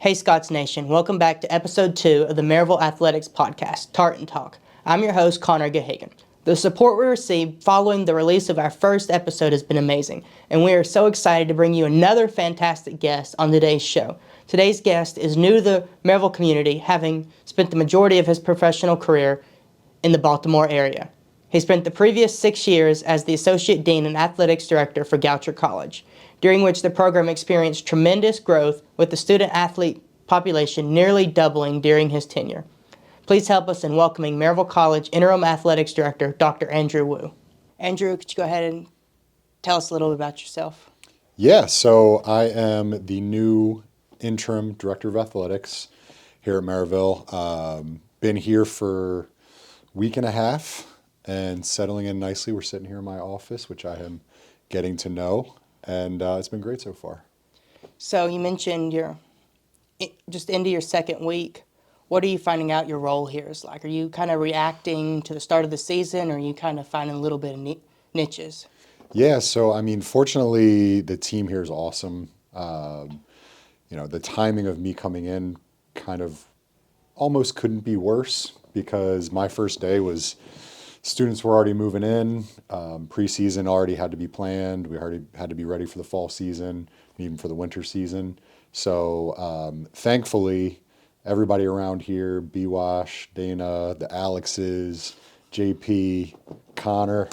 Hey Scots Nation, welcome back to episode 2 of the Maryville Athletics podcast, Tartan Talk. I'm your host, Connor Gahagan. The support we received following the release of our first episode has been amazing, and we are so excited to bring you another fantastic guest on today's show. Today's guest is new to the Maryville community, having spent the majority of his professional career in the Baltimore area. He spent the previous 6 years as the Associate Dean and Athletics Director for Goucher College, during which the program experienced tremendous growth with the student-athlete population nearly doubling during his tenure. Please help us in welcoming Maryville College Interim Athletics Director, Dr. Andrew Wu. Andrew, could you go ahead and tell us a little bit about yourself? Yeah, so I am the new interim director of athletics here at Maryville. Been here for a week and a half and settling in nicely. We're sitting here in my office, which I am getting to know, and it's been great so far. So you mentioned you're just into your second week. What are you finding out your role here is like? Are you kind of reacting to the start of the season, or are you kind of finding a little bit of niches? Yeah, so I mean, fortunately, the team here is awesome. The timing of me coming in kind of almost couldn't be worse because my first day was students were already moving in. Preseason already had to be planned. We already had to be ready for the fall season, even for the winter season. So thankfully, everybody around here, B-Wash, Dana, the Alexes, JP, Connor,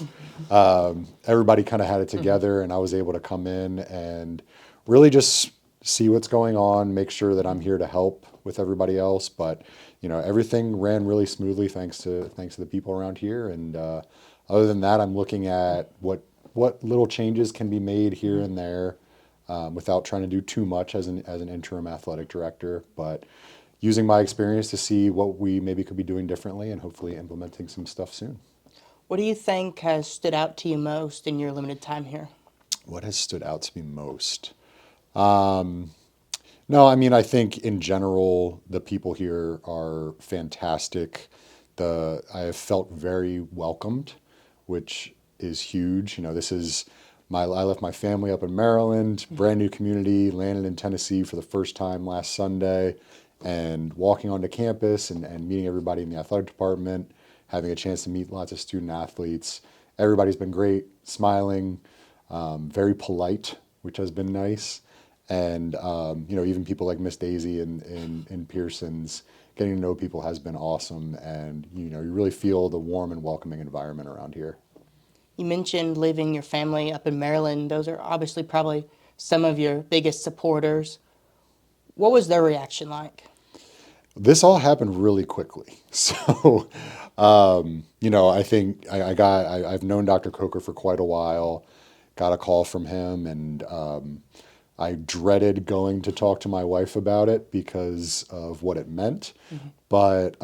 everybody kind of had it together, and I was able to come in and really just see what's going on, make sure that I'm here to help with everybody else. But everything ran really smoothly thanks to the people around here. And other than that, I'm looking at what little changes can be made here and there without trying to do too much as an interim athletic director, but using my experience to see what we maybe could be doing differently and hopefully implementing some stuff soon. What do you think has stood out to you most in your limited time here? What has stood out to me most? No, I mean, I think in general, the people here are fantastic. I have felt very welcomed, which is huge. This is I left my family up in Maryland, brand new community, landed in Tennessee for the first time last Sunday, and walking onto campus and meeting everybody in the athletic department, having a chance to meet lots of student athletes. Everybody's been great, smiling, very polite, which has been nice. And even people like Miss Daisy in Pearson's, getting to know people has been awesome. And you really feel the warm and welcoming environment around here. You mentioned leaving your family up in Maryland. Those are obviously probably some of your biggest supporters. What was their reaction like? This all happened really quickly. So, I think I've known Dr. Coker for quite a while, got a call from him, and I dreaded going to talk to my wife about it because of what it meant. Mm-hmm. But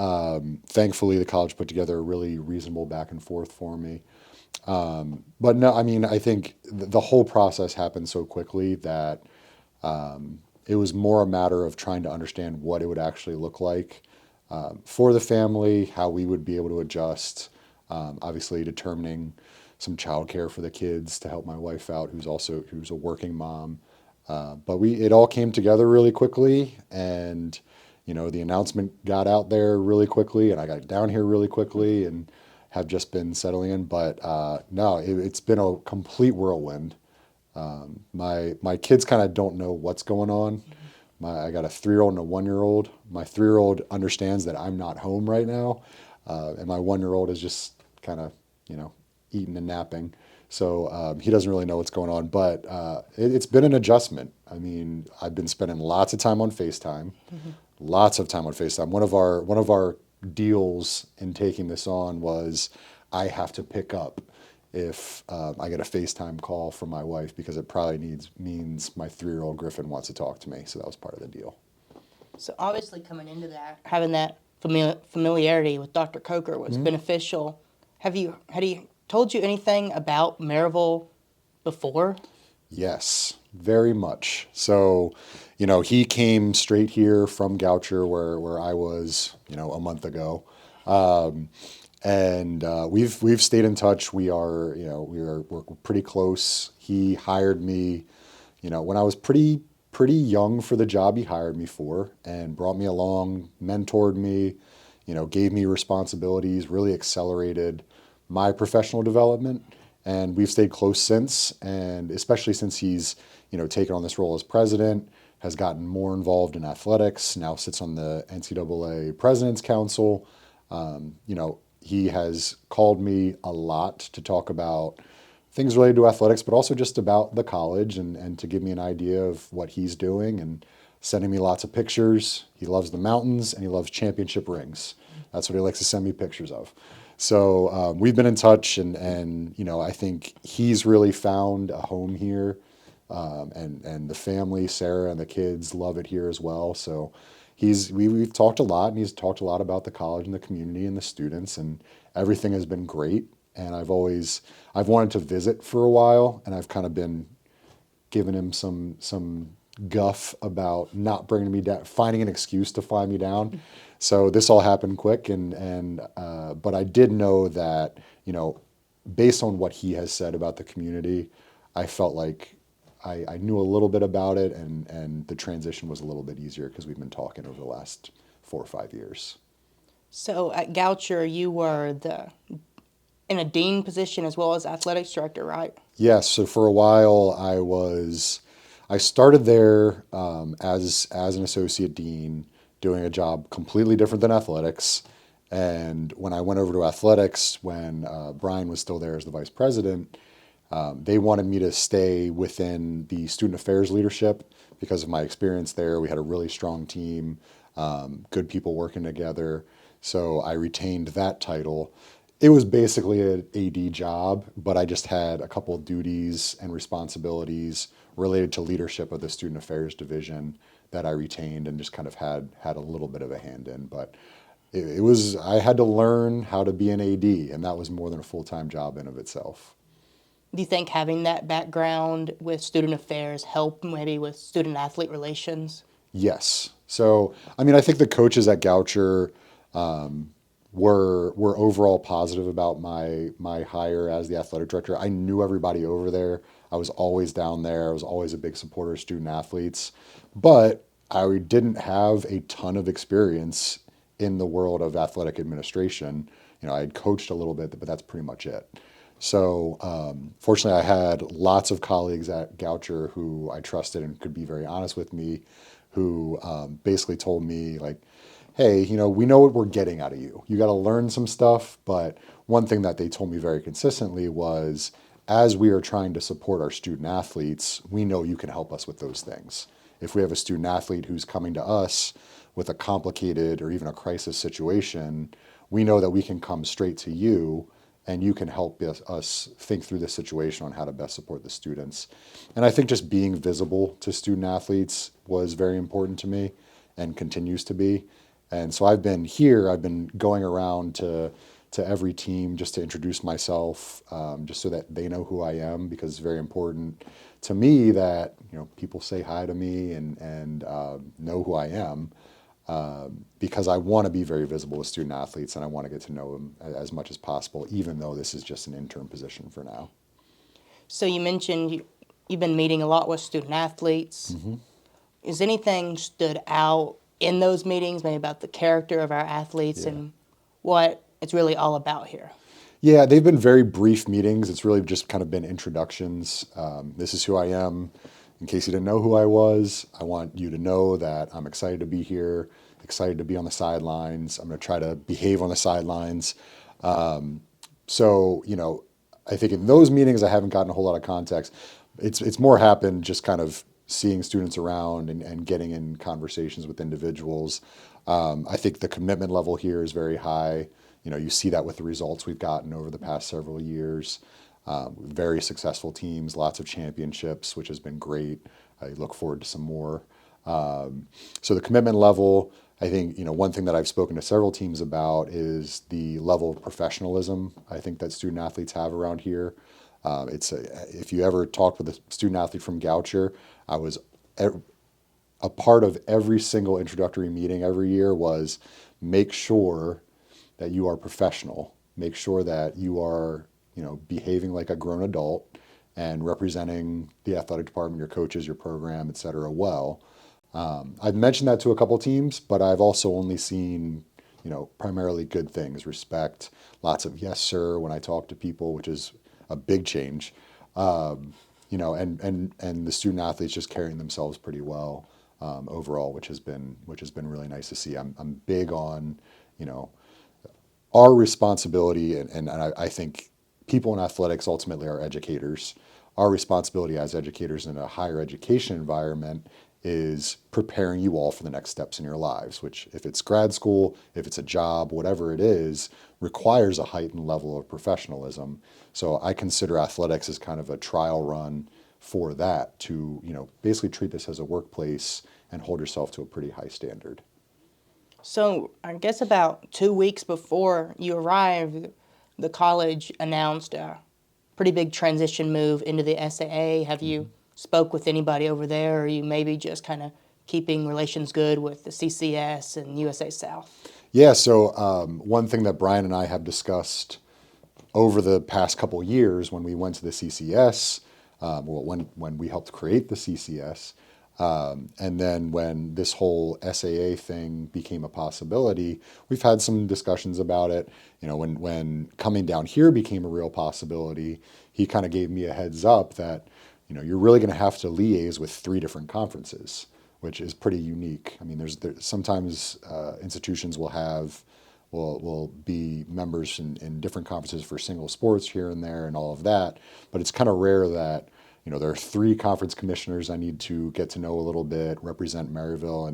thankfully, the college put together a really reasonable back and forth for me. But no, I mean, I think the whole process happened so quickly that it was more a matter of trying to understand what it would actually look like for the family, how we would be able to adjust, obviously determining some childcare for the kids to help my wife out, who's a working mom. But it all came together really quickly, and the announcement got out there really quickly, and I got down here really quickly, and have just been settling in. But no, it's been a complete whirlwind. My kids kind of don't know what's going on. I got a 3-year-old and a 1-year-old. My 3-year-old understands that I'm not home right now, and my 1-year-old is just kind of eating and napping. So he doesn't really know what's going on, but it's been an adjustment. I mean, I've been spending lots of time on FaceTime, lots of time on FaceTime. One of our deals in taking this on was I have to pick up if I get a FaceTime call from my wife because it probably means my 3-year-old Griffin wants to talk to me. So that was part of the deal. So obviously coming into that, having that familiarity with Dr. Coker was beneficial. Had he told you anything about Maryville before? Yes, very much. So, he came straight here from Goucher where I was, a month ago. And we've stayed in touch. We're pretty close. He hired me, when I was pretty pretty young for the job he hired me for and brought me along, mentored me, gave me responsibilities, really accelerated my professional development. And we've stayed close since, and especially since he's, taken on this role as president, has gotten more involved in athletics, now sits on the NCAA President's Council. He has called me a lot to talk about things related to athletics, but also just about the college and to give me an idea of what he's doing and sending me lots of pictures. He loves the mountains and he loves championship rings. That's what he likes to send me pictures of. So we've been in touch, and I think he's really found a home here, and the family, Sarah and the kids, love it here as well. So we've talked a lot, and he's talked a lot about the college and the community and the students, and everything has been great. And I've wanted to visit for a while, and I've kind of been giving him some guff about not bringing me down, finding an excuse to fly me down. So this all happened quick, but I did know that, based on what he has said about the community, I felt like I knew a little bit about it, and the transition was a little bit easier because we've been talking over the last 4 or 5 years. So at Goucher, you were in a dean position as well as athletics director, right? Yes. So for a while, I started there as an associate dean, doing a job completely different than athletics. And when I went over to athletics, when Brian was still there as the vice president, they wanted me to stay within the student affairs leadership because of my experience there. We had a really strong team, good people working together. So I retained that title. It was basically an AD job, but I just had a couple of duties and responsibilities related to leadership of the student affairs division that I retained and just kind of had a little bit of a hand in. But I had to learn how to be an AD, and that was more than a full-time job in of itself. Do you think having that background with student affairs helped maybe with student athlete relations? Yes. So, I think the coaches at Goucher were overall positive about my hire as the athletic director. I knew everybody over there. I was always down there. I was always a big supporter of student athletes, but I didn't have a ton of experience in the world of athletic administration. I had coached a little bit, but that's pretty much it. So fortunately, I had lots of colleagues at Goucher who I trusted and could be very honest with me, who basically told me like, hey, we know what we're getting out of you. You got to learn some stuff. But one thing that they told me very consistently was, as we are trying to support our student athletes, we know you can help us with those things. If we have a student athlete who's coming to us with a complicated or even a crisis situation, we know that we can come straight to you and you can help us think through the situation on how to best support the students. And I think just being visible to student athletes was very important to me and continues to be. And so I've been going around to every team just to introduce myself, just so that they know who I am, because it's very important to me that people say hi to me and know who I am, because I want to be very visible with student athletes and I want to get to know them as much as possible, even though this is just an interim position for now. So you mentioned you've been meeting a lot with student athletes. Mm-hmm. Is anything stood out in those meetings, maybe about the character of our athletes and what it's really all about here? Yeah, they've been very brief meetings. It's really just kind of been introductions. This is who I am. In case you didn't know who I was, I want you to know that I'm excited to be here, excited to be on the sidelines. I'm going to try to behave on the sidelines. So, I think in those meetings, I haven't gotten a whole lot of context. It's more happened just kind of seeing students around and getting in conversations with individuals. I think the commitment level here is very high. You see that with the results we've gotten over the past several years. Very successful teams, lots of championships, which has been great. I look forward to some more. So the commitment level, I think, one thing that I've spoken to several teams about is the level of professionalism I think that student athletes have around here. If you ever talked with a student athlete from Goucher, I was a part of every single introductory meeting every year was make sure that you are professional, make sure that you are, behaving like a grown adult, and representing the athletic department, your coaches, your program, et cetera, well. I've mentioned that to a couple teams, but I've also only seen, primarily good things, respect, lots of yes, sir, when I talk to people, which is a big change. And the student athletes just carrying themselves pretty well overall, which has been really nice to see. I'm big on, you know, our responsibility, and I think people in athletics ultimately are educators. Our responsibility as educators in a higher education environment is preparing you all for the next steps in your lives, which, if it's grad school, if it's a job, whatever it is, requires a heightened level of professionalism. So I consider athletics as kind of a trial run for that, to, basically treat this as a workplace and hold yourself to a pretty high standard. So I guess about 2 weeks before you arrived, the college announced a pretty big transition move into the SAA. Have you spoke with anybody over there, or are you maybe just kind of keeping relations good with the CCS and USA South? Yeah, so one thing that Brian and I have discussed over the past couple of years when we went to the CCS, when we helped create the CCS, and then when this whole SAA thing became a possibility, we've had some discussions about it. When coming down here became a real possibility, he kind of gave me a heads up that, you're really going to have to liaise with 3 different conferences, which is pretty unique. I mean, there's sometimes institutions will be members in different conferences for single sports here and there and all of that, but it's kind of rare that, there are 3 conference commissioners I need to get to know a little bit, represent Maryville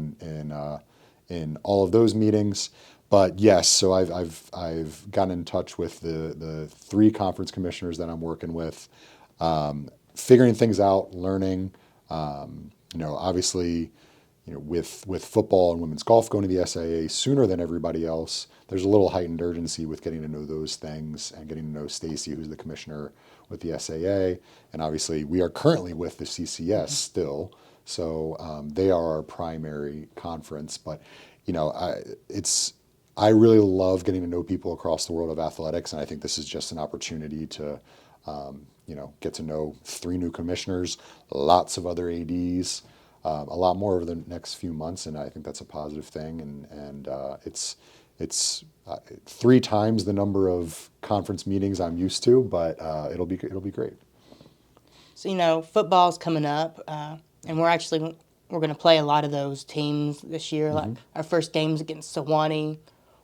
in all of those meetings. But yes, so I've gotten in touch with the 3 conference commissioners that I'm working with, figuring things out, learning. Obviously, with football and women's golf going to the SAA sooner than everybody else, there's a little heightened urgency with getting to know those things and getting to know Stacy, who's the commissioner with the SAA. And obviously, we are currently with the CCS still, so they are our primary conference. But I really love getting to know people across the world of athletics, and I think this is just an opportunity to get to know 3 new commissioners, lots of other ADs. A lot more over the next few months, and I think that's a positive thing. And it's 3 times the number of conference meetings I'm used to, but it'll be great. So football's coming up, and we're going to play a lot of those teams this year. Like our first game's against Sewanee.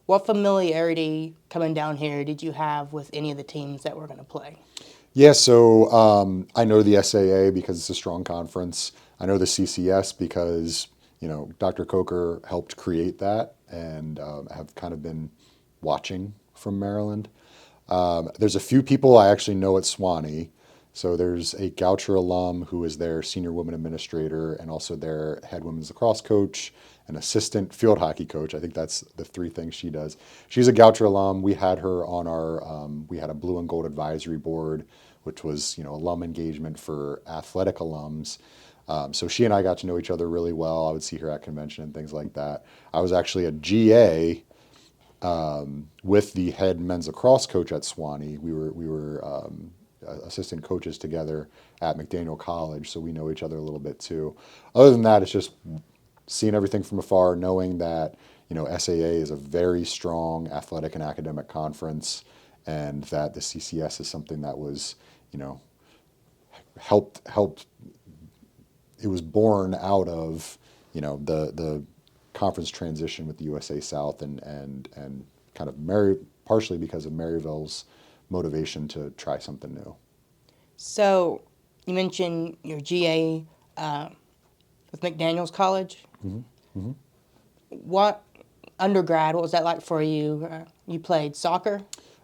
What familiarity coming down here did you have with any of the teams that we're going to play? Yeah, so I know the SAA because it's a strong conference. I know the CCS because, Dr. Coker helped create that, and have kind of been watching from Maryland. There's a few people I actually know at Sewanee. So there's a Goucher alum who is their senior women administrator and also their head women's lacrosse coach, an assistant field hockey coach. I think that's the 3 things she does. She's a Goucher alum. We had her on we had a blue and gold advisory board, which was, alum engagement for athletic alums. So she and I got to know each other really well. I would see her at convention and things like that. I was actually a GA with the head men's lacrosse coach at Sewanee. We were assistant coaches together at McDaniel College, so we know each other a little bit too. Other than that, it's just seeing everything from afar, knowing that SAA is a very strong athletic and academic conference, and that the CCS is something that was helped. It was born out of the conference transition with the USA South and kind of partially because of Maryville's motivation to try something new. So you mentioned your GA with McDaniel's College. What was that like for you? You played soccer?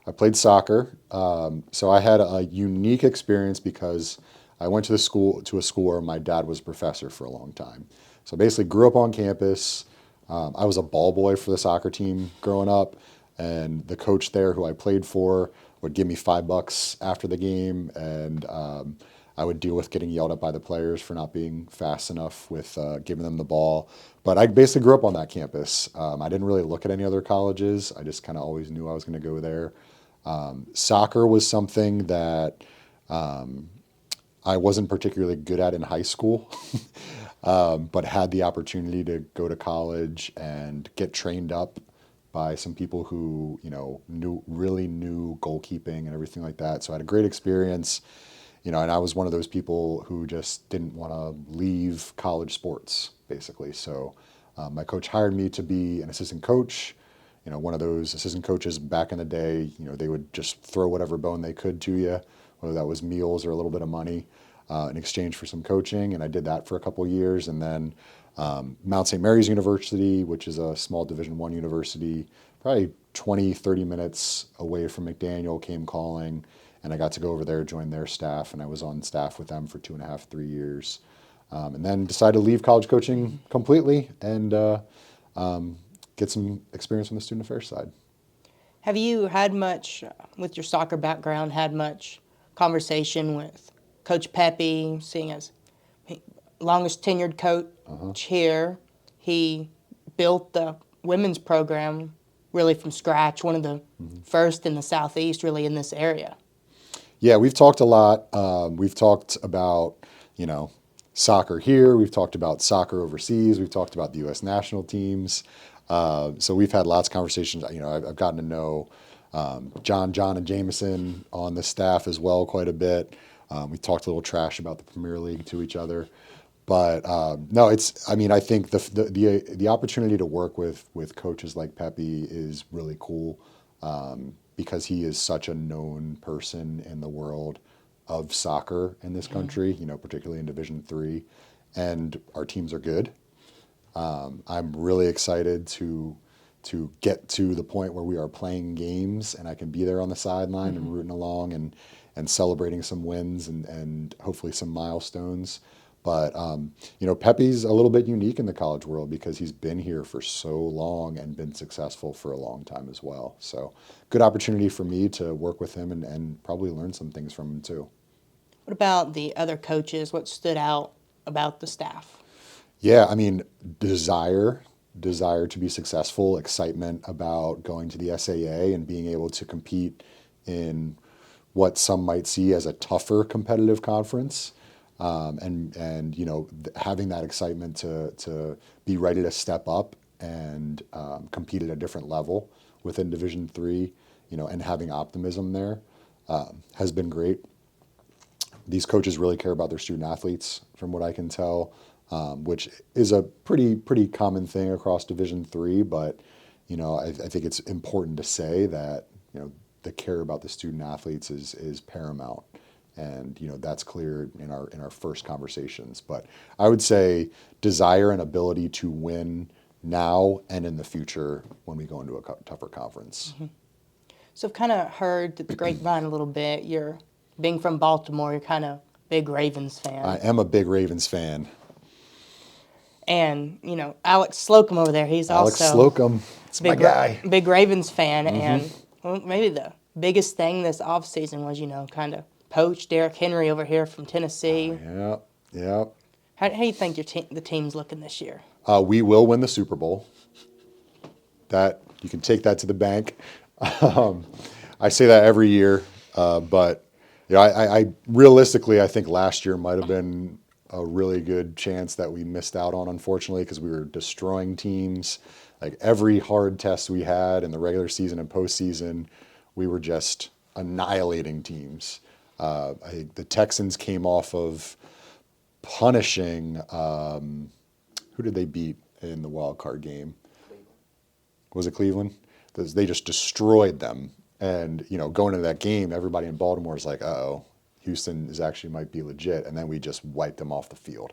I played soccer. So I had a unique experience because I went to a school where my dad was a professor for a long time. So basically grew up on campus. I was a ball boy for the soccer team growing up, and the coach there who I played for would give me $5 after the game, and I would deal with getting yelled at by the players for not being fast enough with giving them the ball. But I basically grew up on that campus. I didn't really look at any other colleges. I just kind of always knew I was going to go there. Soccer was something that I wasn't particularly good at in high school, but had the opportunity to go to college and get trained up by some people who, really knew goalkeeping and everything like that. So I had a great experience, and I was one of those people who just didn't want to leave college sports, basically. So my coach hired me to be an assistant coach. One of those assistant coaches back in the day, they would just throw whatever bone they could to you, whether that was meals or a little bit of money in exchange for some coaching. And I did that for a couple of years. And then Mount St. Mary's University, which is a small Division I university, probably 20, 30 minutes away from McDaniel, came calling. And I got to go over there, join their staff, and I was on staff with them for 2.5, 3 years. And then decided to leave college coaching completely and get some experience on the student affairs side. Have you had much, with your soccer background, had much conversation with Coach Pepe, seeing as longest tenured coach here? He built the women's program really from scratch, one of the first in the Southeast really in this area. Yeah, we've talked a lot. We've talked about, soccer here. We've talked about soccer overseas. We've talked about the U.S. national teams. So we've had lots of conversations. I've gotten to know John, and Jameson on the staff as well quite a bit. We talked a little trash about the Premier League to each other. But no, I think the opportunity to work with coaches like Pepe is really cool because he is such a known person in the world of soccer in this country, particularly in Division III, and our teams are good. I'm really excited to get to the point where we are playing games and I can be there on the sideline and rooting along and celebrating some wins and hopefully some milestones. But, Pepe's a little bit unique in the college world because he's been here for so long and been successful for a long time as well. So good opportunity for me to work with him and probably learn some things from him too. What about the other coaches? What stood out about the staff? Yeah, desire to be successful, excitement about going to the SAA and being able to compete in what some might see as a tougher competitive conference. And having that excitement to be ready to step up and compete at a different level within Division III, and having optimism there has been great. These coaches really care about their student athletes, from what I can tell, which is a pretty common thing across Division III. But I think it's important to say that the care about the student athletes is paramount. And that's clear in our first conversations. But I would say desire and ability to win now and in the future when we go into a tougher conference. So I've kind of heard the grapevine a little bit. You're being from Baltimore. You're kind of big Ravens fan. I am a big Ravens fan. And Alex Slocum over there. He's Alex also Slocum. It's my guy. Big Ravens fan. And maybe the biggest thing this offseason was kind of poach Derrick Henry over here from Tennessee. Yeah. How do you think the team's looking this year? We will win the Super Bowl. That you can take that to the bank. I say that every year, but I realistically I think last year might have been a really good chance that we missed out on, unfortunately, because we were destroying teams. Like every hard test we had in the regular season and postseason, we were just annihilating teams. I think the Texans came off of punishing, who did they beat in the wild card game? Was it Cleveland? They just destroyed them. And, going into that game, everybody in Baltimore is like, uh-oh, Houston might be legit. And then we just wiped them off the field.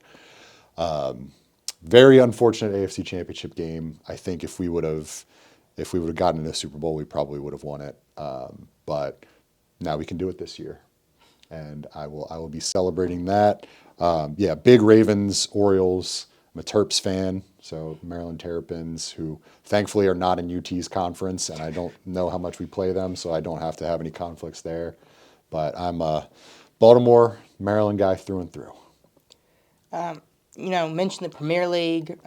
Very unfortunate AFC Championship game. I think if we would have gotten into the Super Bowl, we probably would have won it. But now we can do it this year. And I will be celebrating that. Big Ravens, Orioles. I'm a Terps fan, so Maryland Terrapins, who thankfully are not in UT's conference, and I don't know how much we play them, so I don't have to have any conflicts there. But I'm a Baltimore, Maryland guy through and through. Mention the Premier League.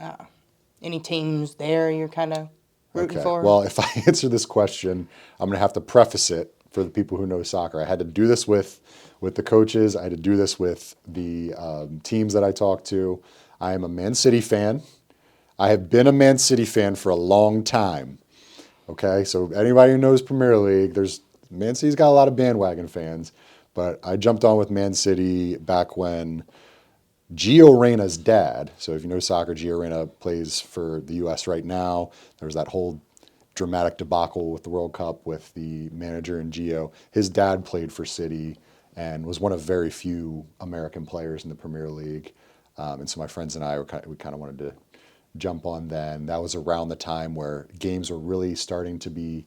Any teams there you're kind of rooting for? Well, if I answer this question, I'm going to have to preface it for the people who know soccer. I had to do this with the coaches. I had to do this with the teams that I talked to. I am a Man City fan. I have been a Man City fan for a long time. Okay, so anybody who knows Premier League, Man City's got a lot of bandwagon fans, but I jumped on with Man City back when Gio Reyna's dad, so if you know soccer, Gio Reyna plays for the U.S. right now. There was that whole dramatic debacle with the World Cup with the manager and Gio. His dad played for City and was one of very few American players in the Premier League. And so my friends and I, we kind of wanted to jump on then. That was around the time where games were really starting to be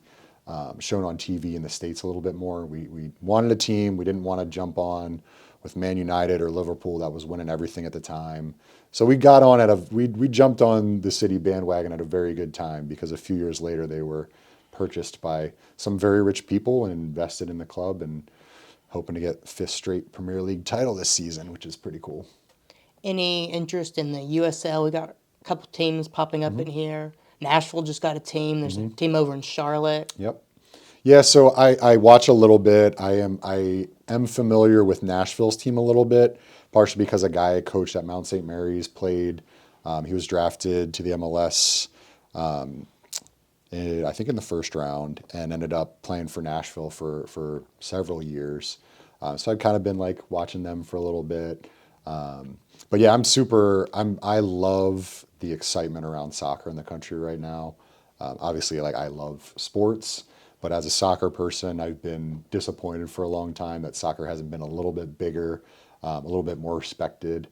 shown on TV in the States a little bit more. We wanted a team. We didn't want to jump on with Man United or Liverpool that was winning everything at the time. So we got on we jumped on the City bandwagon at a very good time because a few years later they were purchased by some very rich people and invested in the club and hoping to get fifth straight Premier League title this season, which is pretty cool. Any interest in the USL? We got a couple teams popping up in here. Nashville just got a team. There's a team over in Charlotte. Yep. Yeah, so I watch a little bit. I am familiar with Nashville's team a little bit, partially because a guy I coached at Mount St. Mary's played. He was drafted to the MLS, I think in the first round, and ended up playing for Nashville for several years. So I've kind of been like watching them for a little bit. But yeah, I love the excitement around soccer in the country right now. Obviously, like I love sports. But as a soccer person, I've been disappointed for a long time that soccer hasn't been a little bit bigger, a little bit more respected.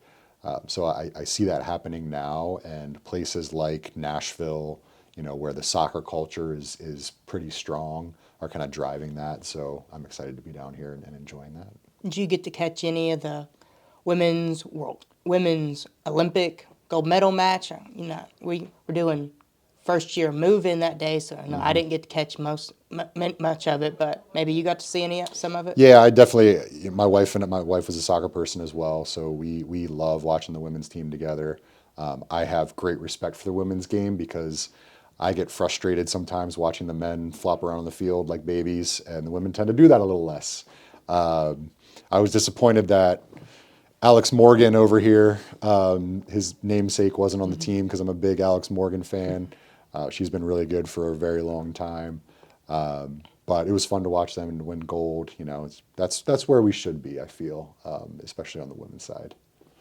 So I see that happening now, and places like Nashville, where the soccer culture is pretty strong, are kind of driving that. So I'm excited to be down here and enjoying that. Did you get to catch any of the women's Olympic gold medal match? We were doing first year move-in that day, so I didn't get to catch much of it, but maybe you got to see some of it? Yeah, I definitely, my wife was a soccer person as well, so we love watching the women's team together. I have great respect for the women's game because I get frustrated sometimes watching the men flop around on the field like babies, and the women tend to do that a little less. I was disappointed that Alex Morgan over here, his namesake wasn't on the team because I'm a big Alex Morgan fan. She's been really good for a very long time. But it was fun to watch them and win gold. That's where we should be, I feel, especially on the women's side.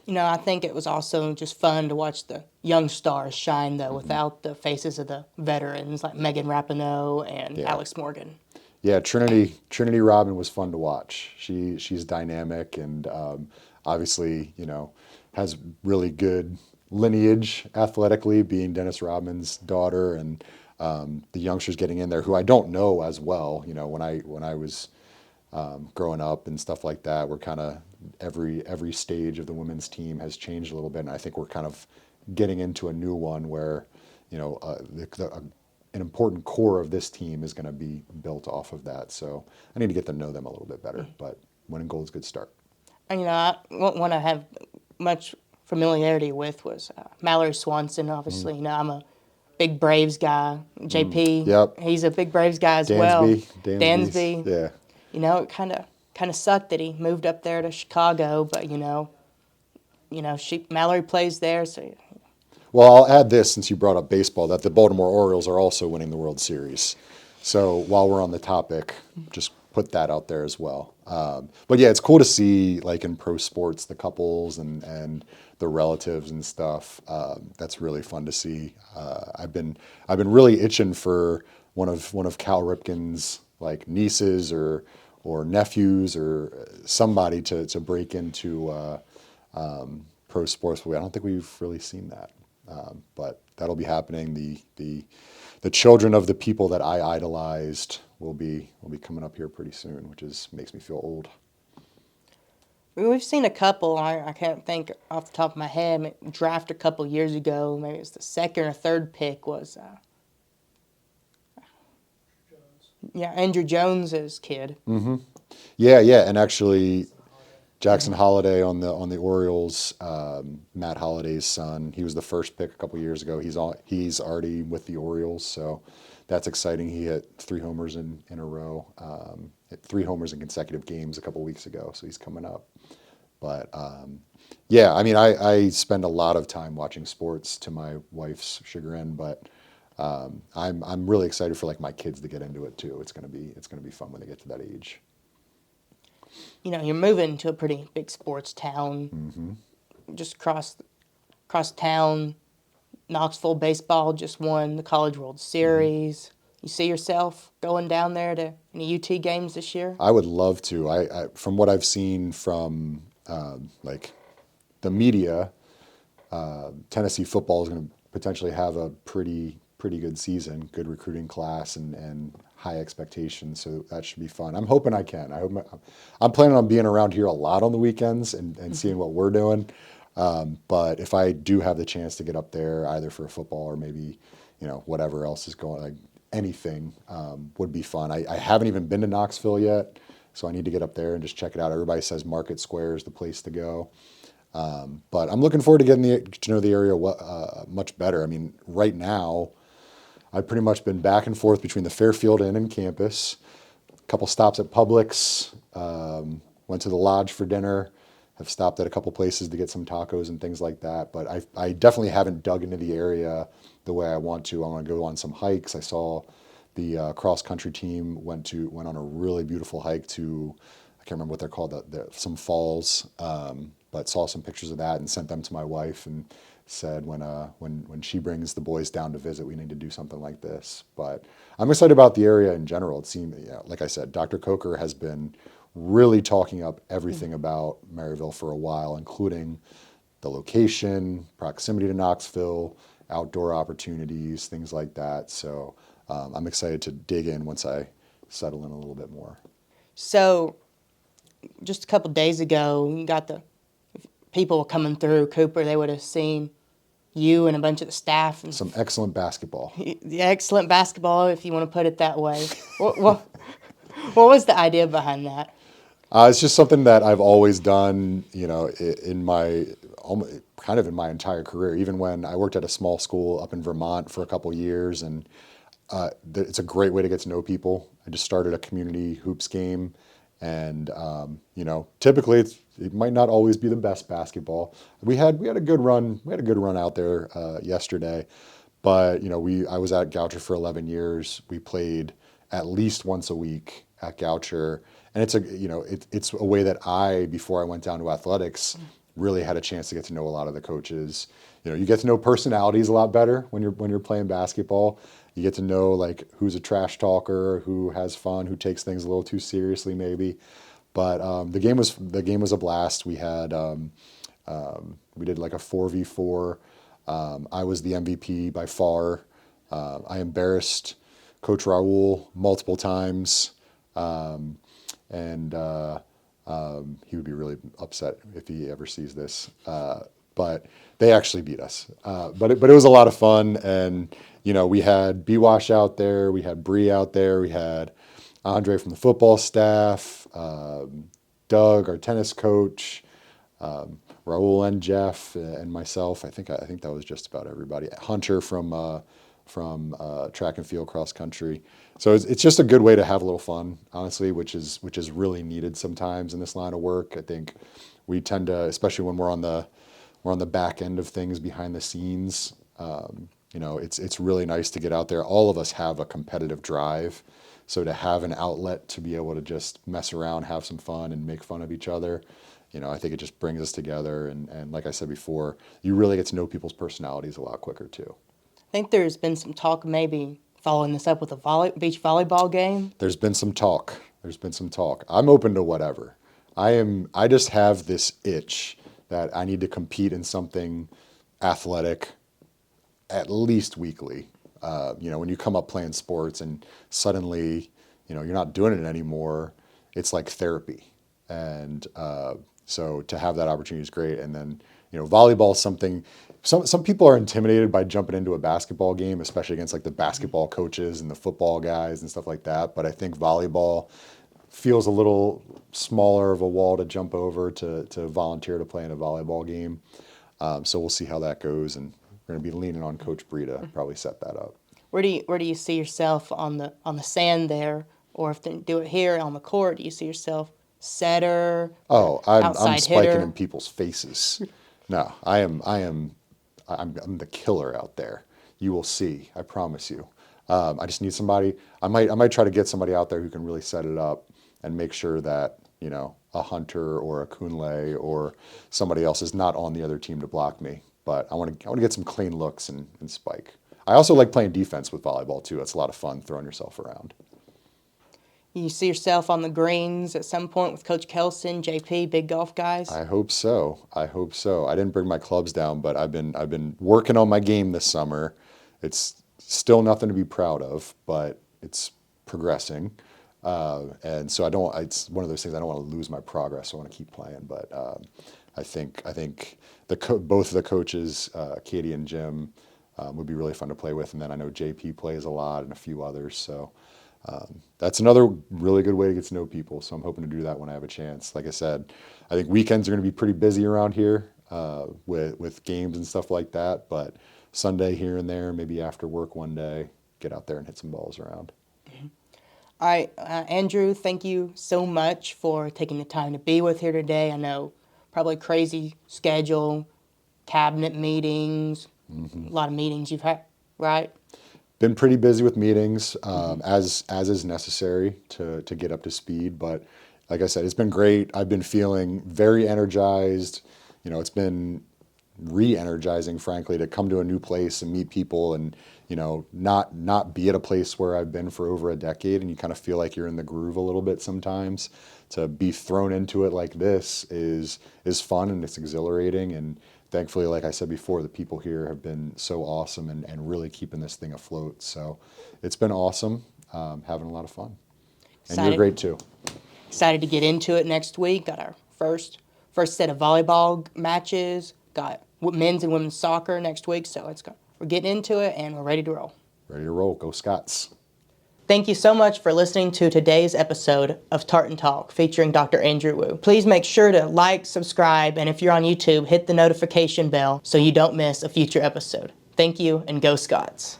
I think it was also just fun to watch the young stars shine, though, without the faces of the veterans like Megan Rapinoe and Alex Morgan. Yeah, Trinity Rodman was fun to watch. She's dynamic and obviously, has really good lineage athletically, being Dennis Rodman's daughter, and the youngsters getting in there who I don't know as well. When I was growing up and stuff like that, we're kind of every stage of the women's team has changed a little bit, and I think we're kind of getting into a new one where an important core of this team is going to be built off of that. So I need to get to know them a little bit better, but winning gold is a good start. And, one I have much familiarity with was Mallory Swanson, obviously. I'm a big Braves guy. JP, Yep. He's a big Braves guy as well. Dansby. Yeah. It kind of sucked that he moved up there to Chicago, but, Mallory plays there, so... Well, I'll add this, since you brought up baseball, that the Baltimore Orioles are also winning the World Series. So while we're on the topic, just put that out there as well. But yeah, it's cool to see, like in pro sports, the couples and the relatives and stuff. That's really fun to see. I've been really itching for one of Cal Ripken's like nieces or nephews or somebody to break into pro sports. But I don't think we've really seen that. But that'll be happening. The children of the people that I idolized will be coming up here pretty soon, which makes me feel old. We've seen a couple. I can't think off the top of my head. Draft a couple years ago. Maybe it's the second or third pick was. Andrew Jones's kid. Mm-hmm. Yeah, and actually, Jackson Holliday on the Orioles, Matt Holliday's son. He was the first pick a couple years ago. He's already with the Orioles, so that's exciting. He hit 3 homers in a row hit 3 homers in consecutive games a couple weeks ago, so he's coming up. But yeah, I mean, I spend a lot of time watching sports to my wife's chagrin, but I'm really excited for like my kids to get into it too. It's gonna be fun when they get to that age. You know, you're moving to a pretty big sports town. Just across town, Knoxville baseball just won the College World Series. You see yourself going down there to any UT games this year? I would love to. From what I've seen from like the media, Tennessee football is going to potentially have a pretty good season, good recruiting class, and high expectations. So that should be fun. I'm hoping I can. I'm planning on being around here a lot on the weekends and seeing what we're doing. But if I do have the chance to get up there, either for football or maybe whatever else is going, like anything, would be fun. I haven't even been to Knoxville yet, so I need to get up there and just check it out. Everybody says Market Square is the place to go. But I'm looking forward to getting to know the area much better. I mean, right now, I've pretty much been back and forth between the Fairfield Inn and campus, a couple stops at Publix, went to the Lodge for dinner, have stopped at a couple places to get some tacos and things like that. But I definitely haven't dug into the area the way I want to. I want to go on some hikes. I saw the cross country team went on a really beautiful hike to, I can't remember what they're called, some falls, but saw some pictures of that and sent them to my wife and said when she brings the boys down to visit, we need to do something like this. But I'm excited about the area in general. It seemed, like I said, Dr. Coker has been really talking up everything about Maryville for a while, including the location, proximity to Knoxville, outdoor opportunities, things like that. So I'm excited to dig in once I settle in a little bit more. So, just a couple days ago, you got the people coming through Cooper. They would have seen you and a bunch of the staff. And Some excellent basketball. the excellent basketball, if you want to put it that way. what was the idea behind that? It's just something that I've always done, in my kind of in my entire career. Even when I worked at a small school up in Vermont for a couple years, and it's a great way to get to know people. I just started a community hoops game, and typically it might not always be the best basketball. We had a good run. We had a good run out there yesterday, but I was at Goucher for 11 years. We played at least once a week at Goucher, and it's a way that before I went down to athletics, really had a chance to get to know a lot of the coaches. You get to know personalities a lot better when you're playing basketball. You get to know like who's a trash talker, who has fun, who takes things a little too seriously maybe. But the game was a blast. We had we did like a 4v4. I was the MVP by far. I embarrassed Coach Raul multiple times, and he would be really upset if he ever sees this. But they actually beat us. But it was a lot of fun, and we had B-Wash out there, we had Bree out there, we had Andre from the football staff, Doug, our tennis coach, Raul and Jeff, and myself. I think that was just about everybody. Hunter from track and field, cross country. So it's just a good way to have a little fun, honestly, which is really needed sometimes in this line of work. I think we tend to, especially when we're on the back end of things behind the scenes. It's really nice to get out there. All of us have a competitive drive. So to have an outlet to be able to just mess around, have some fun, and make fun of each other, I think it just brings us together. And like I said before, you really get to know people's personalities a lot quicker too. I think there's been some talk maybe following this up with a beach volleyball game. There's been some talk. I'm open to whatever. I just have this itch that I need to compete in something athletic at least weekly. When you come up playing sports and suddenly, you're not doing it anymore, it's like therapy. And so to have that opportunity is great. And then, volleyball is something, some people are intimidated by jumping into a basketball game, especially against like the basketball coaches and the football guys and stuff like that. But I think volleyball feels a little smaller of a wall to jump over to volunteer to play in a volleyball game. So we'll see how that goes. And we're going to be leaning on Coach Bree to probably set that up. Where do you see yourself on the sand there Or if they do it here on the court, do you see yourself setter, Oh, I'm outside spiking hitter? in people's faces. No, I'm the killer out there. You will see. I promise you. I just need somebody. I might try to get somebody out there who can really set it up and make sure that, a Hunter or a Kunle or somebody else is not on the other team to block me. But I want to get some clean looks and spike. I also like playing defense with volleyball too. It's a lot of fun throwing yourself around. You see yourself on the greens at some point with Coach Kelson, JP, big golf guys? I hope so. I hope so. I didn't bring my clubs down, but I've been working on my game this summer. It's still nothing to be proud of, but it's progressing. And so it's one of those things I don't want to lose my progress. I want to keep playing, but I think both of the coaches, Katie and Jim, would be really fun to play with. And then I know JP plays a lot and a few others. So that's another really good way to get to know people. So I'm hoping to do that when I have a chance. Like I said, I think weekends are going to be pretty busy around here with games and stuff like that. But Sunday here and there, maybe after work one day, get out there and hit some balls around. All right, Andrew, thank you so much for taking the time to be with here today. I know probably crazy schedule, cabinet meetings, a lot of meetings you've had, right? Been pretty busy with meetings, as is necessary to get up to speed. But like I said, it's been great. I've been feeling very energized. It's been re-energizing, frankly, to come to a new place and meet people and not be at a place where I've been for over a decade, and you kind of feel like you're in the groove a little bit sometimes. To be thrown into it like this is fun, and it's exhilarating. And thankfully, like I said before, the people here have been so awesome and really keeping this thing afloat. So it's been awesome, having a lot of fun. And you're Excited. great too. Excited to get into it next week. Got our first set of volleyball matches. Got men's and women's soccer next week. So we're getting into it and we're ready to roll. Ready to roll. Go Scots. Thank you so much for listening to today's episode of Tartan Talk featuring Dr. Andrew Wu. Please make sure to like, subscribe, and if you're on YouTube, hit the notification bell so you don't miss a future episode. Thank you, and go Scots.